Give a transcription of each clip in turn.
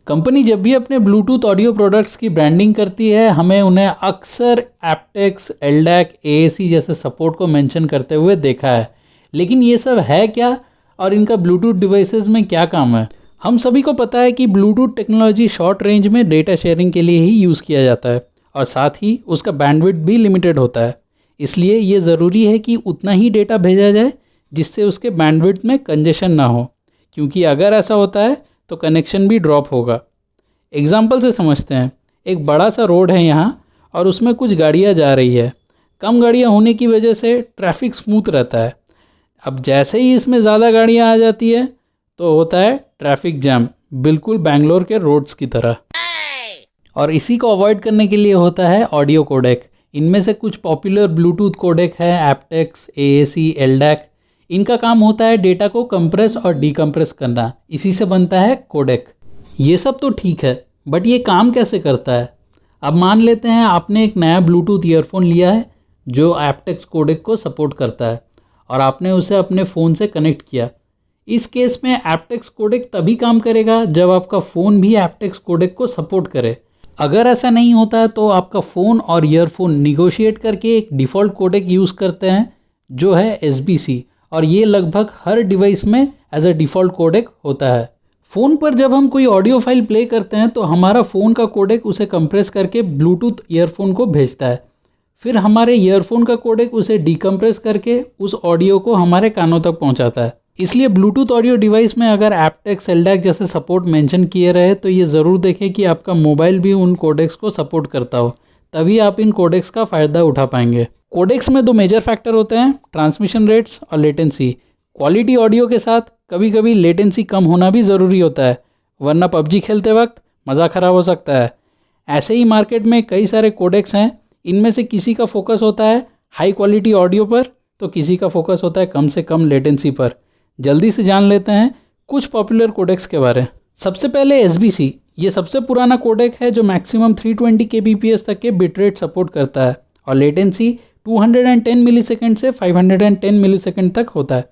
Company जब भी अपने ब्लूटूथ ऑडियो प्रोडक्ट्स की ब्रांडिंग करती है, हमें उन्हें अक्सर एप्टेक्स, एलडैक, एएसी जैसे सपोर्ट को मेंशन करते हुए देखा है। लेकिन ये सब है क्या और इनका ब्लूटूथ डिवाइसेस में क्या काम है? हम सभी को पता है कि ब्लूटूथ टेक्नोलॉजी शॉर्ट रेंज में डेटा शेयरिंग के लिए ही यूज़ किया जाता है और साथ ही उसका बैंडविड्थ भी लिमिटेड होता है। इसलिए ये ज़रूरी है कि उतना ही डेटा भेजा जाए जिससे उसके बैंडविड्थ में कंजेशन ना हो, क्योंकि अगर ऐसा होता है तो कनेक्शन भी ड्रॉप होगा। एग्जाम्पल से समझते हैं। एक बड़ा सा रोड है यहाँ और उसमें कुछ गाड़ियाँ जा रही है। कम गाड़ियाँ होने की वजह से ट्रैफिक स्मूथ रहता है। अब जैसे ही इसमें ज़्यादा गाड़ियाँ आ जाती है तो होता है ट्रैफिक जैम, बिल्कुल बेंगलोर के रोड्स की तरह। और इसी को अवॉइड करने के लिए होता है ऑडियो कोडेक। इनमें से कुछ पॉपुलर ब्लूटूथ कोडेक है एप्टेक्स, एएसी, एलडैक। इनका काम होता है डेटा को कंप्रेस और डीकंप्रेस करना, इसी से बनता है कोडेक। ये सब तो ठीक है, बट ये काम कैसे करता है? अब मान लेते हैं आपने एक नया ब्लूटूथ ईयरफोन लिया है जो एप्टेक्स कोडेक को सपोर्ट करता है और आपने उसे अपने फ़ोन से कनेक्ट किया। इस केस में एप्टेक्स कोडेक तभी काम करेगा जब आपका फ़ोन भी एप्टेक्स कोडेक को सपोर्ट करे। अगर ऐसा नहीं होता है तो आपका फ़ोन और ईयरफोन निगोशिएट करके एक डिफ़ॉल्ट कोडेक यूज़ करते हैं जो है SBC, और ये लगभग हर डिवाइस में एज अ डिफ़ॉल्ट कोडेक होता है। फ़ोन पर जब हम कोई ऑडियो फाइल प्ले करते हैं तो हमारा फ़ोन का कोडेक उसे कंप्रेस करके ब्लूटूथ ईयरफोन को भेजता है। फिर हमारे ईयरफोन का कोडेक उसे डीकंप्रेस करके उस ऑडियो को हमारे कानों तक पहुंचाता है। इसलिए ब्लूटूथ ऑडियो डिवाइस में अगर एप्टेक्स, एलडैक जैसे सपोर्ट मेंशन किए रहे तो ये ज़रूर देखें कि आपका मोबाइल भी उन कोडेक्स को सपोर्ट करता हो, तभी आप इन कोडेक्स का फ़ायदा उठा पाएंगे। कोडेक्स में दो मेजर फैक्टर होते हैं, ट्रांसमिशन रेट्स और लेटेंसी। क्वालिटी ऑडियो के साथ कभी कभी लेटेंसी कम होना भी ज़रूरी होता है, वरना पबजी खेलते वक्त मज़ा ख़राब हो सकता है। ऐसे ही मार्केट में कई सारे कोडेक्स हैं, इनमें से किसी का फोकस होता है हाई क्वालिटी ऑडियो पर तो किसी का फोकस होता है कम से कम लेटेंसी पर। जल्दी से जान लेते हैं कुछ पॉपुलर कोडेक्स के बारे में। सबसे पहले SBC। ये सबसे पुराना कोडेक है जो मैक्सिमम 320 kbps तक के बिटरेट सपोर्ट करता है और लेटेंसी 210 मिलीसेकंड से 510 मिलीसेकंड तक होता है।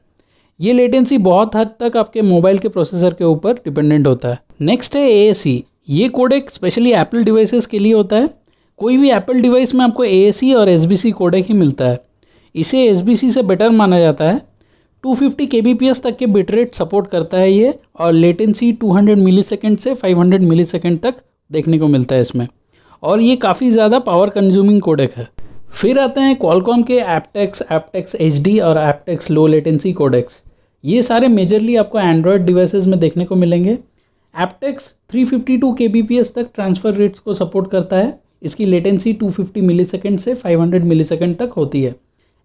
ये लेटेंसी बहुत हद तक आपके मोबाइल के प्रोसेसर के ऊपर डिपेंडेंट होता है। नेक्स्ट है AAC। ये कोडेक स्पेशली एप्पल डिवाइसेस के लिए होता है। कोई भी एप्पल डिवाइस में आपको AAC और SBC कोडेक ही मिलता है। इसे SBC से बेटर माना जाता है। 250 kbps तक के बिटरेट सपोर्ट करता है ये, और लेटेंसी 200 मिलीसेकंड से 500 मिलीसेकंड तक देखने को मिलता है इसमें, और ये काफ़ी ज़्यादा पावर कंज्यूमिंग कोडेक है। फिर आते हैं क्वालकॉम के एप्टेक्स, एप्टेक्स HD और एप्टेक्स लो लेटेंसी कोडेक्स। ये सारे मेजरली आपको एंड्रॉयड डिवाइसेस में देखने को मिलेंगे। एप्टेक्स 352 kbps तक ट्रांसफ़र रेट्स को सपोर्ट करता है। इसकी लेटेंसी 250 मिलीसेकंड से 500 मिलीसेकंड तक होती है।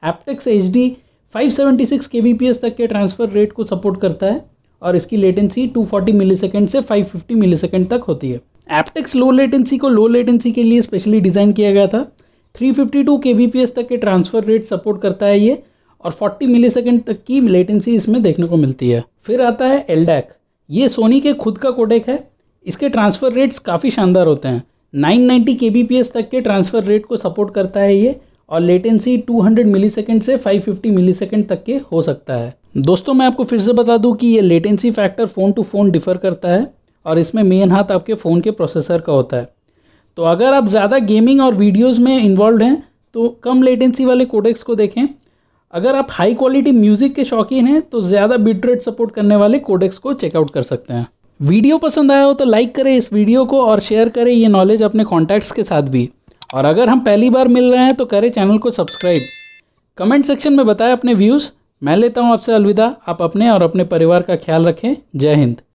एप्टेक्स HD 576 kbps तक के ट्रांसफ़र रेट को सपोर्ट करता है और इसकी लेटेंसी 240 मिलीसेकंड से 550 मिलीसेकंड तक होती है। एप्टेक्स लो लेटेंसी को लो लेटेंसी के लिए स्पेशली डिज़ाइन किया गया था। 352 kbps तक के ट्रांसफ़र रेट सपोर्ट करता है ये, और 40 मिलीसेकंड तक की लेटेंसी इसमें देखने को मिलती है। फिर आता है एलडैक। ये सोनी के खुद का कोडेक है। इसके ट्रांसफ़र रेट्स काफ़ी शानदार होते हैं। 990 kbps तक के ट्रांसफ़र रेट को सपोर्ट करता है ये, और लेटेंसी 200 मिलीसेकंड से 550 मिलीसेकंड तक के हो सकता है। दोस्तों, मैं आपको फिर से बता दूं कि ये latency factor phone to phone differ करता है और इसमें मेन हाथ आपके फ़ोन के प्रोसेसर का होता है। तो अगर आप ज़्यादा गेमिंग और वीडियोस में इन्वॉल्व हैं तो कम लेटेंसी वाले कोडेक्स को देखें। अगर आप हाई क्वालिटी म्यूज़िक के शौकीन हैं तो ज़्यादा बिटरेट सपोर्ट करने वाले कोडेक्स को चेकआउट कर सकते हैं। वीडियो पसंद आया हो तो लाइक करें इस वीडियो को और शेयर करें ये नॉलेज अपने कॉन्टैक्ट्स के साथ भी। और अगर हम पहली बार मिल रहे हैं तो करें चैनल को सब्सक्राइब। कमेंट सेक्शन में बताएं अपने व्यूज़। मैं लेता हूं आपसे अलविदा। आप अपने और अपने परिवार का ख्याल रखें। जय हिंद।